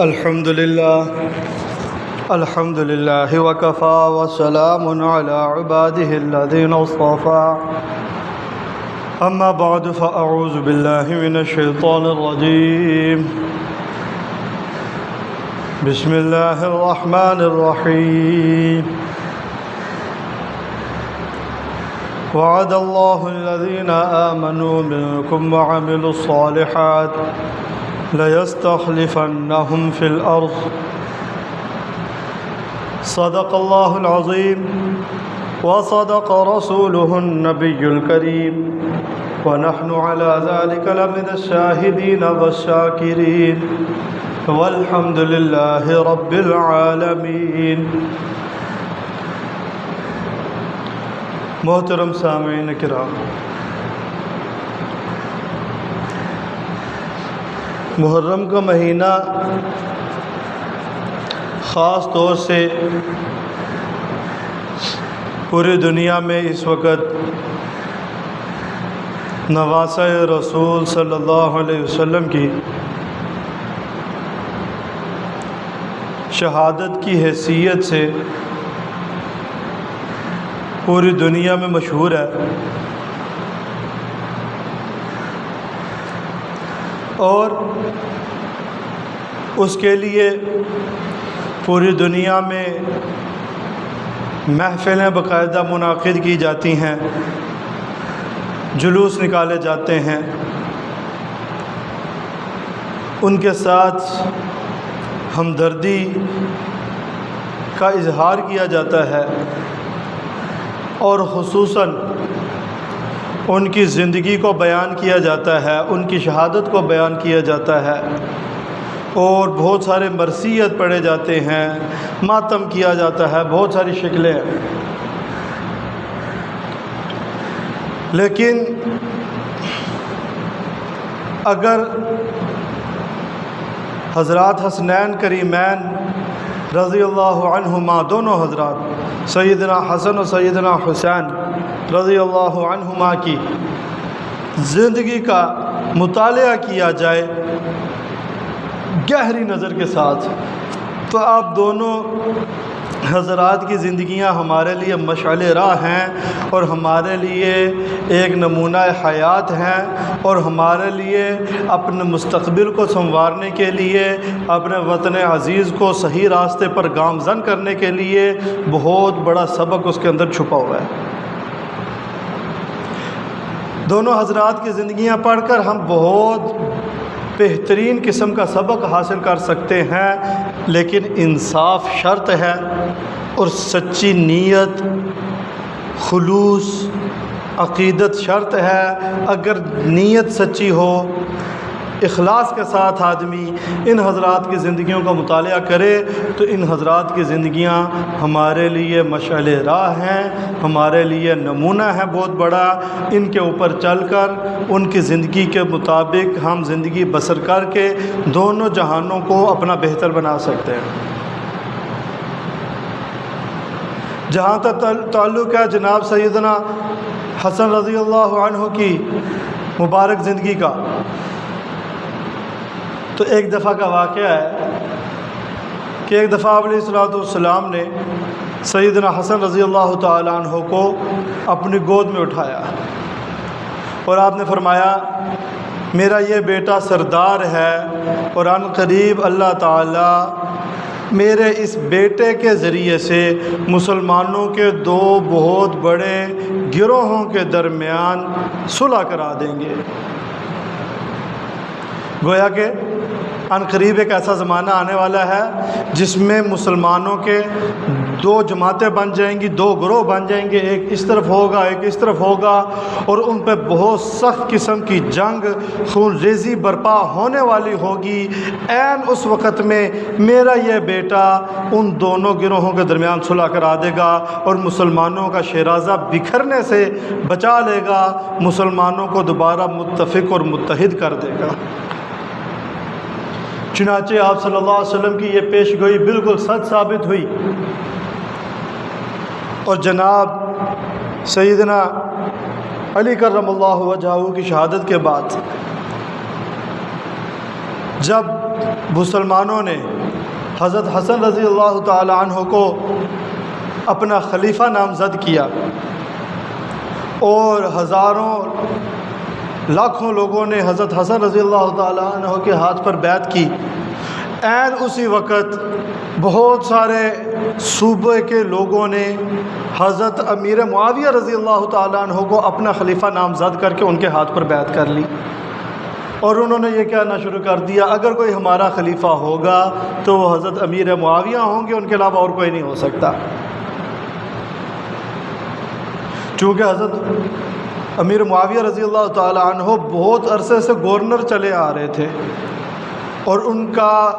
الحمد لله وكفى وسلام على عباده الذين اصطفى أما بعد فأعوذ بالله من الشيطان الرجيم بسم الله الرحمن الرحيم وعد الله الذين آمنوا منكم وعملوا الصالحات ليستخلفنهم في الأرض صدق الله العظيم وصدق رسوله النبي الكريم ونحن على ذلك لمن الشاهدين والشاكرين والحمد لله رب العالمين۔ محترم سامعین کرام، محرم کا مہینہ خاص طور سے پوری دنیا میں اس وقت نواسۂ رسول صلی اللہ علیہ وسلم کی شہادت کی حیثیت سے پوری دنیا میں مشہور ہے، اور اس کے لیے پوری دنیا میں محفلیں باقاعدہ منعقد کی جاتی ہیں، جلوس نکالے جاتے ہیں، ان کے ساتھ ہمدردی کا اظہار کیا جاتا ہے، اور خصوصاً ان کی زندگی کو بیان کیا جاتا ہے، ان کی شہادت کو بیان کیا جاتا ہے، اور بہت سارے مرثیت پڑھے جاتے ہیں، ماتم کیا جاتا ہے، بہت ساری شکلیں ہیں۔ لیکن اگر حضرات حسنین کریمین رضی اللہ عنہما، دونوں حضرات سیدنا حسن و سیدنا حسین رضی اللہ عنہما کی زندگی کا مطالعہ کیا جائے گہری نظر کے ساتھ، تو آپ دونوں حضرات کی زندگیاں ہمارے لیے مشعل راہ ہیں، اور ہمارے لیے ایک نمونہ حیات ہیں، اور ہمارے لیے اپنے مستقبل کو سنوارنے کے لیے، اپنے وطن عزیز کو صحیح راستے پر گامزن کرنے کے لیے بہت بڑا سبق اس کے اندر چھپا ہوا ہے۔ دونوں حضرات کی زندگیاں پڑھ کر ہم بہت بہترین قسم کا سبق حاصل کر سکتے ہیں، لیکن انصاف شرط ہے، اور سچی نیت، خلوص، عقیدت شرط ہے۔ اگر نیت سچی ہو، اخلاص کے ساتھ آدمی ان حضرات کی زندگیوں کا مطالعہ کرے، تو ان حضرات کی زندگیاں ہمارے لیے مشعل راہ ہیں، ہمارے لیے نمونہ ہے بہت بڑا۔ ان کے اوپر چل کر، ان کی زندگی کے مطابق ہم زندگی بسر کر کے دونوں جہانوں کو اپنا بہتر بنا سکتے ہیں۔ جہاں تک تعلق ہے جناب سیدنا حسن رضی اللہ عنہ کی مبارک زندگی کا، تو ایک دفعہ کا واقعہ ہے کہ ایک دفعہ علیہ الصلوۃ والسلام نے سیدنا حسن رضی اللہ تعالیٰ عنہ کو اپنی گود میں اٹھایا، اور آپ نے فرمایا میرا یہ بیٹا سردار ہے، اور عن قریب اللہ تعالیٰ میرے اس بیٹے کے ذریعے سے مسلمانوں کے دو بہت بڑے گروہوں کے درمیان صلح کرا دیں گے۔ گویا کہ عن قریب ایک ایسا زمانہ آنے والا ہے جس میں مسلمانوں کے دو جماعتیں بن جائیں گی، دو گروہ بن جائیں گے، ایک اس طرف ہوگا، ایک اس طرف ہوگا، اور ان پہ بہت سخت قسم کی جنگ، خون ریزی برپا ہونے والی ہوگی۔ عین اس وقت میں میرا یہ بیٹا ان دونوں گروہوں کے درمیان صلح کرا دے گا، اور مسلمانوں کا شیرازہ بکھرنے سے بچا لے گا، مسلمانوں کو دوبارہ متفق اور متحد کر دے گا۔ چنانچہ آپ صلی اللہ علیہ وسلم کی یہ پیش گوئی بالکل سچ ثابت ہوئی، اور جناب سیدنا علی کرم اللہ وجہہ کی شہادت کے بعد جب مسلمانوں نے حضرت حسن رضی اللہ تعالی عنہ کو اپنا خلیفہ نامزد کیا اور ہزاروں لاکھوں لوگوں نے حضرت حسن رضی اللہ تعالی عنہ کے ہاتھ پر بیعت کی، عین اسی وقت بہت سارے صوبے کے لوگوں نے حضرت امیر معاویہ رضی اللہ تعالی عنہ کو اپنا خلیفہ نامزد کر کے ان کے ہاتھ پر بیعت کر لی، اور انہوں نے یہ کہنا شروع کر دیا اگر کوئی ہمارا خلیفہ ہوگا تو وہ حضرت امیر معاویہ ہوں گے، ان کے علاوہ اور کوئی نہیں ہو سکتا۔ چونکہ حضرت امیر معاویہ رضی اللہ تعالی عنہ بہت عرصے سے گورنر چلے آ رہے تھے، اور ان کا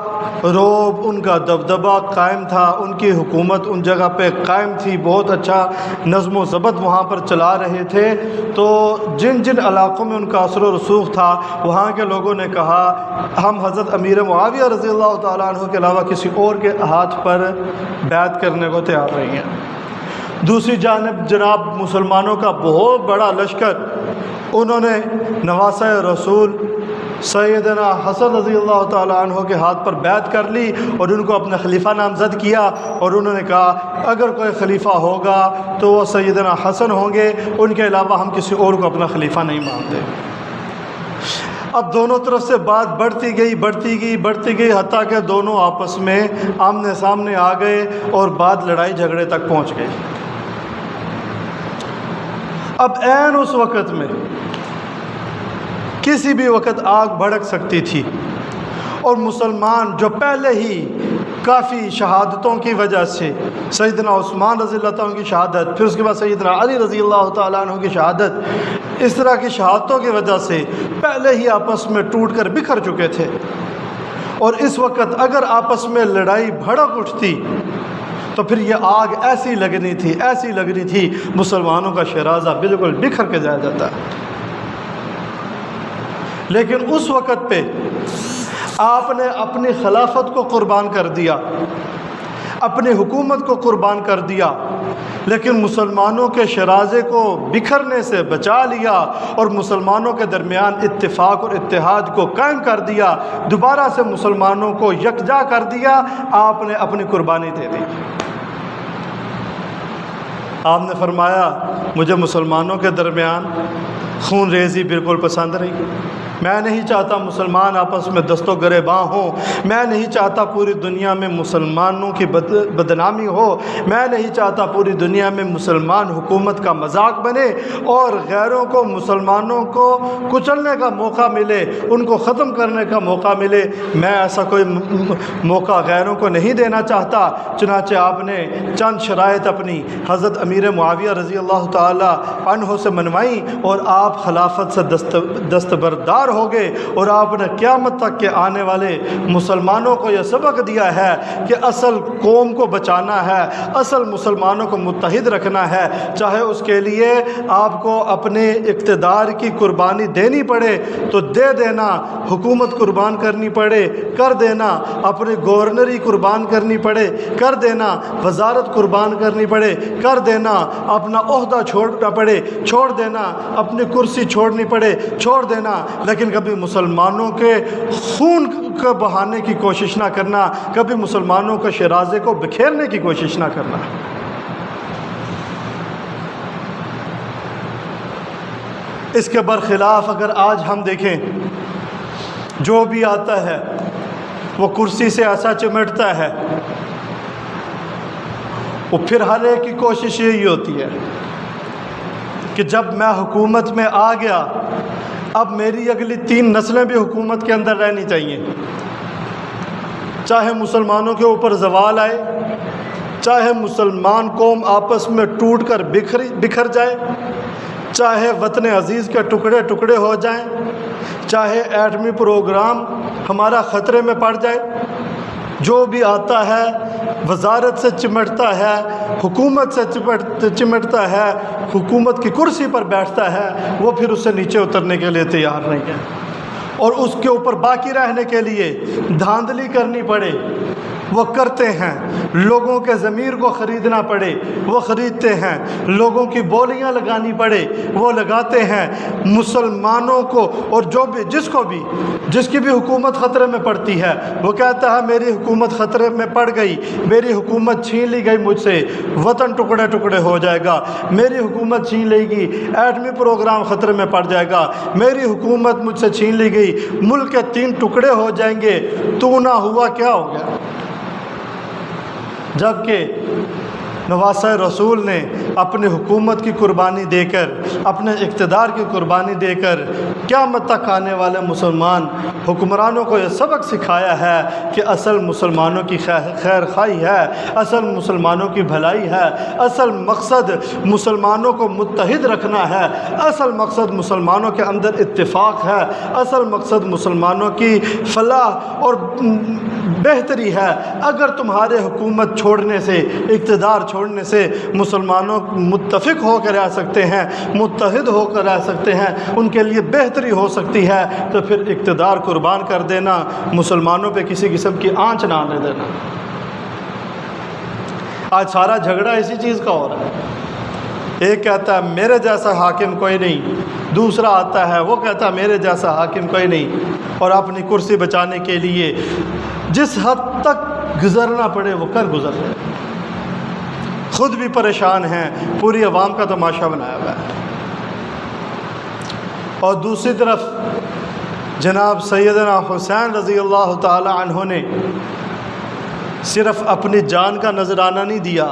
رعب، ان کا دبدبہ قائم تھا، ان کی حکومت ان جگہ پہ قائم تھی، بہت اچھا نظم و ضبط وہاں پر چلا رہے تھے۔ تو جن جن علاقوں میں ان کا اثر و رسوخ تھا وہاں کے لوگوں نے کہا ہم حضرت امیر معاویہ رضی اللہ تعالیٰ عنہ کے علاوہ کسی اور کے ہاتھ پر بیعت کرنے کو تیار نہیں ہیں۔ دوسری جانب جناب مسلمانوں کا بہت بڑا لشکر، انہوں نے نواسہ رسول سیدنا حسن رضی اللہ تعالیٰ عنہ کے ہاتھ پر بیعت کر لی اور ان کو اپنا خلیفہ نامزد کیا، اور انہوں نے کہا اگر کوئی خلیفہ ہوگا تو وہ سیدنا حسن ہوں گے، ان کے علاوہ ہم کسی اور کو اپنا خلیفہ نہیں مانتے۔ اب دونوں طرف سے بات بڑھتی گئی حتیٰ کہ دونوں آپس میں آمنے سامنے آ گئے اور بات لڑائی جھگڑے تک پہنچ گئی۔ اب عین اس وقت میں کسی بھی وقت آگ بھڑک سکتی تھی، اور مسلمان جو پہلے ہی کافی شہادتوں کی وجہ سے، سیدنا عثمان رضی اللہ تعالیٰ عنہ کی شہادت، پھر اس کے بعد سیدنا علی رضی اللہ تعالیٰ عنہ کی شہادت، اس طرح کی شہادتوں کی وجہ سے پہلے ہی آپس میں ٹوٹ کر بکھر چکے تھے، اور اس وقت اگر آپس میں لڑائی بھڑک اٹھتی تو پھر یہ آگ ایسی لگنی تھی مسلمانوں کا شیرازہ بالکل بکھر کے جا جاتا۔ لیکن اس وقت پہ آپ نے اپنی خلافت کو قربان کر دیا، اپنی حکومت کو قربان کر دیا، لیکن مسلمانوں کے شرازے کو بکھرنے سے بچا لیا اور مسلمانوں کے درمیان اتفاق اور اتحاد کو قائم کر دیا، دوبارہ سے مسلمانوں کو یکجا کر دیا۔ آپ نے اپنی قربانی دے دی۔ آپ نے فرمایا مجھے مسلمانوں کے درمیان خون ریزی بالکل پسند نہیں، میں نہیں چاہتا مسلمان آپس میں دست و گریباں ہوں، میں نہیں چاہتا پوری دنیا میں مسلمانوں کی بدنامی ہو، میں نہیں چاہتا پوری دنیا میں مسلمان حکومت کا مذاق بنے اور غیروں کو مسلمانوں کو کچلنے کا موقع ملے، ان کو ختم کرنے کا موقع ملے، میں ایسا کوئی موقع غیروں کو نہیں دینا چاہتا۔ چنانچہ آپ نے چند شرائط اپنی حضرت امیر معاویہ رضی اللہ تعالی عنہ سے منوائیں، اور آپ خلافت سے دستبردار ہو گئے، اور آپ نے قیامت تک کے آنے والے مسلمانوں کو یہ سبق دیا ہے کہ اصل قوم کو بچانا ہے، اصل مسلمانوں کو متحد رکھنا ہے، چاہے اس کے لیے آپ کو اپنے اقتدار کی قربانی دینی پڑے تو دے دینا، حکومت قربان کرنی پڑے کر دینا، اپنی گورنری قربان کرنی پڑے کر دینا، وزارت قربان کرنی پڑے کر دینا، اپنا عہدہ چھوڑنا پڑے چھوڑ دینا، اپنی کرسی چھوڑنی پڑے چھوڑ دینا، لیکن کبھی مسلمانوں کے خون کو بہانے کی کوشش نہ کرنا، کبھی مسلمانوں کے شیرازے کو بکھیرنے کی کوشش نہ کرنا۔ اس کے برخلاف اگر آج ہم دیکھیں، جو بھی آتا ہے وہ کرسی سے ایسا چمٹتا ہے، وہ پھر ہر ایک کی کوشش یہی ہوتی ہے کہ جب میں حکومت میں آ گیا اب میری اگلی 3 نسلیں بھی حکومت کے اندر رہنی چاہیے، چاہے مسلمانوں کے اوپر زوال آئے، چاہے مسلمان قوم آپس میں ٹوٹ کر بکھر جائے، چاہے وطن عزیز کے ٹکڑے ٹکڑے ہو جائیں، چاہے ایٹمی پروگرام ہمارا خطرے میں پڑ جائے، جو بھی آتا ہے وزارت سے چمٹتا ہے، حکومت سے چمٹتا ہے، حکومت کی کرسی پر بیٹھتا ہے، وہ پھر اس سے نیچے اترنے کے لیے تیار نہیں ہے، اور اس کے اوپر باقی رہنے کے لیے دھاندلی کرنی پڑے، وہ کرتے ہیں، لوگوں کے ضمیر کو خریدنا پڑے وہ خریدتے ہیں، لوگوں کی بولیاں لگانی پڑے وہ لگاتے ہیں، مسلمانوں کو اور جس کی بھی حکومت خطرے میں پڑتی ہے وہ کہتا ہے میری حکومت خطرے میں پڑ گئی، میری حکومت چھین لی گئی مجھ سے، وطن ٹکڑے ٹکڑے ہو جائے گا، میری حکومت چھین لے گی، ایٹمی پروگرام خطرے میں پڑ جائے گا، میری حکومت مجھ سے چھین لی گئی، ملک کے 3 ٹکڑے ہو جائیں گے، تو نہ ہوا کیا ہو گیا؟ جبکہ نواسہ رسول نے اپنی حکومت کی قربانی دے کر، اپنے اقتدار کی قربانی دے کر قیامت تک آنے والے مسلمان حکمرانوں کو یہ سبق سکھایا ہے کہ اصل مسلمانوں کی خیر خواہی ہے، اصل مسلمانوں کی بھلائی ہے، اصل مقصد مسلمانوں کو متحد رکھنا ہے، اصل مقصد مسلمانوں کے اندر اتفاق ہے، اصل مقصد مسلمانوں کی فلاح اور بہتری ہے۔ اگر تمہارے حکومت چھوڑنے سے، اقتدار چھوڑنے سے مسلمانوں متفق ہو کر رہ سکتے ہیں، متحد ہو کر رہ سکتے ہیں، ان کے لیے بہتری ہو سکتی ہے، تو پھر اقتدار قربان کر دینا، مسلمانوں پہ کسی قسم کی آنچ نہ آنے دینا۔ آج سارا جھگڑا اسی چیز کا ہو رہا ہے۔ ایک کہتا ہے میرے جیسا حاکم کوئی نہیں، دوسرا آتا ہے وہ کہتا ہے میرے جیسا حاکم کوئی نہیں، اور اپنی کرسی بچانے کے لیے جس حد تک گزرنا پڑے وہ کر گزر رہے، خود بھی پریشان ہیں، پوری عوام کا تماشا بنایا ہوا ہے۔ اور دوسری طرف جناب سیدنا حسین رضی اللہ تعالی عنہ نے صرف اپنی جان کا نذرانہ نہیں دیا،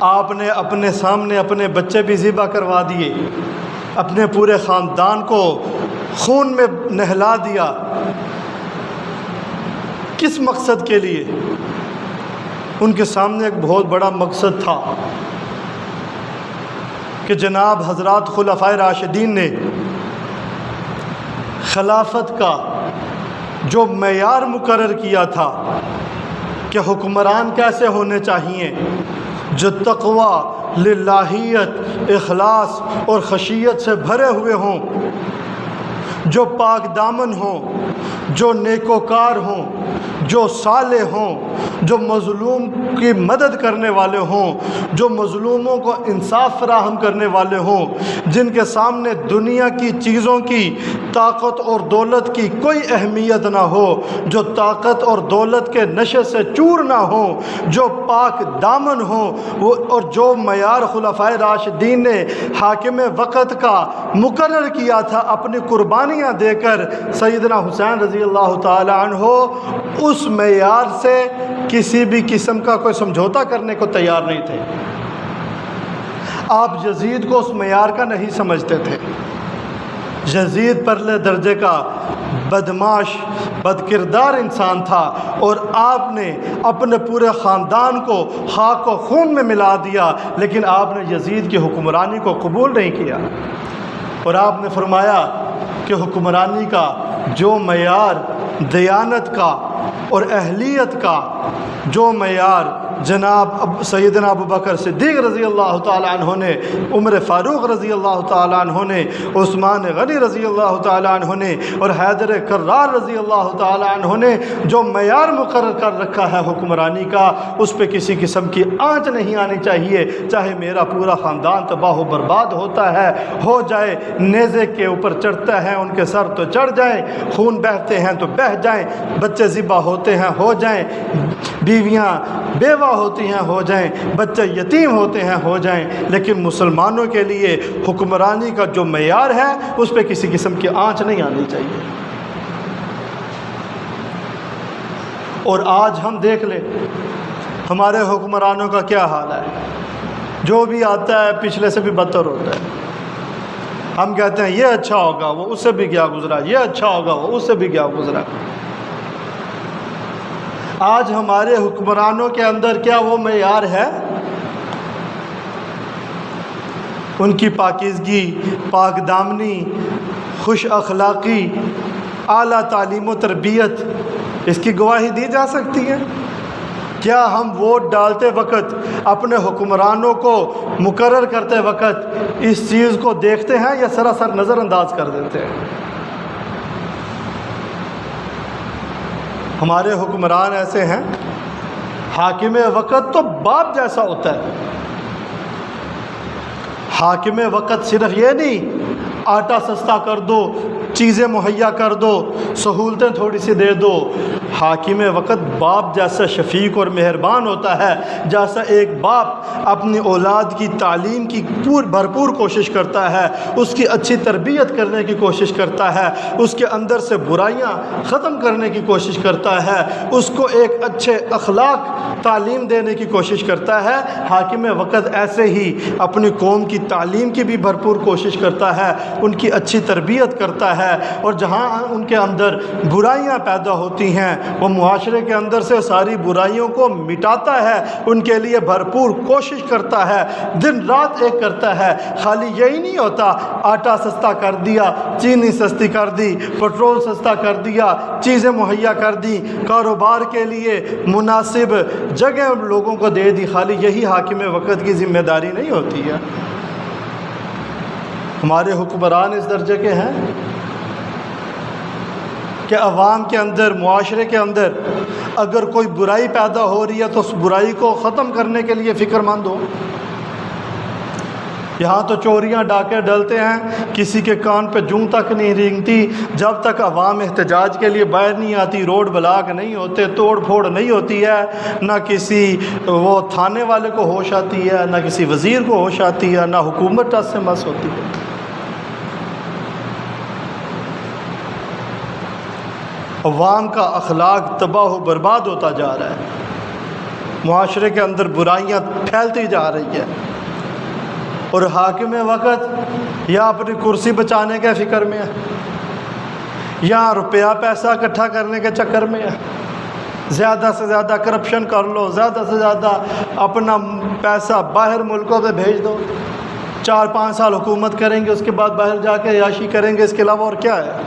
آپ نے اپنے سامنے اپنے بچے بھی ذبح کروا دیے، اپنے پورے خاندان کو خون میں نہلا دیا۔ کس مقصد کے لیے؟ ان کے سامنے ایک بہت بڑا مقصد تھا کہ جناب حضرات خلفائے راشدین نے خلافت کا جو معیار مقرر کیا تھا کہ حکمران کیسے ہونے چاہیے، جو تقوی، للہیت، اخلاص اور خشیت سے بھرے ہوئے ہوں، جو پاک دامن ہوں، جو نیکوکار ہوں، جو صالح ہوں، جو مظلوم کی مدد کرنے والے ہوں، جو مظلوموں کو انصاف فراہم کرنے والے ہوں، جن کے سامنے دنیا کی چیزوں کی، طاقت اور دولت کی کوئی اہمیت نہ ہو، جو طاقت اور دولت کے نشے سے چور نہ ہوں، جو پاک دامن ہوں، اور جو معیار خلفائے راشدین نے حاکم وقت کا مقرر کیا تھا اپنی قربانیاں دے کر، سیدنا حسین رضی اللہ تعالی عنہ اس معیار سے کسی بھی قسم کا کوئی سمجھوتا کرنے کو تیار نہیں تھے۔ آپ یزید کو اس معیار کا نہیں سمجھتے تھے۔ یزید پرلے درجے کا بدمعاش، بدکردار انسان تھا، اور آپ نے اپنے پورے خاندان کو خاک و خون میں ملا دیا، لیکن آپ نے یزید کی حکمرانی کو قبول نہیں کیا، اور آپ نے فرمایا کہ حکمرانی کا جو معیار دیانت کا اور اہلیت کا جو معیار جناب سیدنا ابوبکر صدیق رضی اللہ تعالی عنہ نے، عمر فاروق رضی اللہ تعالی عنہ نے، عثمان غنی رضی اللہ تعالی عنہ نے، اور حیدر کرار رضی اللہ تعالی عنہ نے جو معیار مقرر کر رکھا ہے حکمرانی کا، اس پہ کسی قسم کی آنچ نہیں آنی چاہیے، چاہے میرا پورا خاندان تباہ و برباد ہوتا ہے، ہو جائے، نیزے کے اوپر چڑھتا ہے ان کے سر تو چڑھ جائیں، خون بہتے ہیں تو بہہ جائیں، بچے ذبح ہوتے ہیں ہو جائیں، بیویاں بیوہ ہوتی ہیں ہو جائیں، بچے یتیم ہوتے ہیں ہو جائیں، لیکن مسلمانوں کے لیے حکمرانی کا جو معیار ہے اس پہ کسی قسم کی آنچ نہیں آنی چاہیے۔ اور آج ہم دیکھ لیں ہمارے حکمرانوں کا کیا حال ہے، جو بھی آتا ہے پچھلے سے بھی بدتر ہوتا ہے۔ ہم کہتے ہیں یہ اچھا ہوگا، وہ اس سے بھی کیا گزرا، یہ اچھا ہوگا، وہ اس سے بھی کیا گزرا۔ آج ہمارے حکمرانوں کے اندر کیا وہ معیار ہے؟ ان کی پاکیزگی، پاک دامنی، خوش اخلاقی، اعلیٰ تعلیم و تربیت، اس کی گواہی دی جا سکتی ہے؟ کیا ہم ووٹ ڈالتے وقت، اپنے حکمرانوں کو مقرر کرتے وقت اس چیز کو دیکھتے ہیں یا سراسر نظر انداز کر دیتے ہیں؟ ہمارے حکمران ایسے ہیں حاکم وقت تو باپ جیسا ہوتا ہے۔ حاکم وقت صرف یہ نہیں آٹا سستا کر دو، چیزیں مہیا کر دو، سہولتیں تھوڑی سی دے دو، حاکم وقت باپ جیسا شفیق اور مہربان ہوتا ہے، جیسا ایک باپ اپنی اولاد کی تعلیم کی بھرپور کوشش کرتا ہے، اس کی اچھی تربیت کرنے کی کوشش کرتا ہے، اس کے اندر سے برائیاں ختم کرنے کی کوشش کرتا ہے، اس کو ایک اچھے اخلاق تعلیم دینے کی کوشش کرتا ہے۔ حاکم وقت ایسے ہی اپنی قوم کی تعلیم کی بھی بھرپور کوشش کرتا ہے، ان کی اچھی تربیت کرتا ہے، اور جہاں ان کے اندر برائیاں پیدا ہوتی ہیں وہ معاشرے کے اندر سے ساری برائیوں کو مٹاتا ہے، ان کے لیے بھرپور کوشش کرتا ہے، دن رات ایک کرتا ہے۔ خالی یہی نہیں ہوتا آٹا سستا کر دیا، چینی سستی کر دی، پٹرول سستا کر دیا، چیزیں مہیا کر دی، کاروبار کے لیے مناسب جگہ لوگوں کو دے دی، خالی یہی حاکم وقت کی ذمہ داری نہیں ہوتی ہے۔ ہمارے حکمران اس درجے کے ہیں کہ عوام کے اندر، معاشرے کے اندر اگر کوئی برائی پیدا ہو رہی ہے تو اس برائی کو ختم کرنے کے لیے فکر مند ہو۔ یہاں تو چوریاں ڈاکے ڈلتے ہیں، کسی کے کان پہ جوں تک نہیں رینگتی جب تک عوام احتجاج کے لیے باہر نہیں آتی، روڈ بلاک نہیں ہوتے، توڑ پھوڑ نہیں ہوتی ہے، نہ کسی وہ تھانے والے کو ہوش آتی ہے، نہ کسی وزیر کو ہوش آتی ہے، نہ حکومت ٹس سے مس ہوتی ہے۔ عوام کا اخلاق تباہ و برباد ہوتا جا رہا ہے، معاشرے کے اندر برائیاں پھیلتی جا رہی ہیں، اور حاکم وقت یا اپنی کرسی بچانے کے فکر میں ہے، یا روپیہ پیسہ اکٹھا کرنے کے چکر میں ہے، زیادہ سے زیادہ کرپشن کر لو، زیادہ سے زیادہ اپنا پیسہ باہر ملکوں پہ بھیج دو، 4-5 سال حکومت کریں گے، اس کے بعد باہر جا کے عیاشی کریں گے، اس کے علاوہ اور کیا ہے۔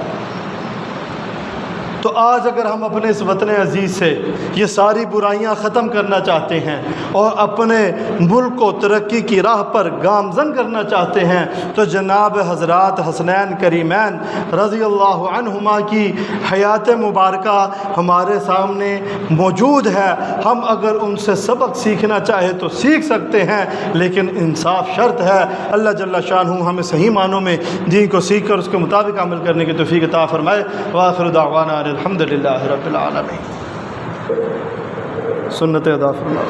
تو آج اگر ہم اپنے اس وطن عزیز سے یہ ساری برائیاں ختم کرنا چاہتے ہیں اور اپنے ملک کو ترقی کی راہ پر گامزن کرنا چاہتے ہیں تو جناب حضرات حسنین کریمین رضی اللہ عنہما کی حیات مبارکہ ہمارے سامنے موجود ہے۔ ہم اگر ان سے سبق سیکھنا چاہے تو سیکھ سکتے ہیں، لیکن انصاف شرط ہے۔ اللہ جل شانہ ہمیں صحیح معنوں میں دین کو سیکھ کر اس کے مطابق عمل کرنے کی توفیق عطا فرمائے۔ وآخر دعوانا الحمدللہ رب العالمین۔ سنت ادا فرمائے۔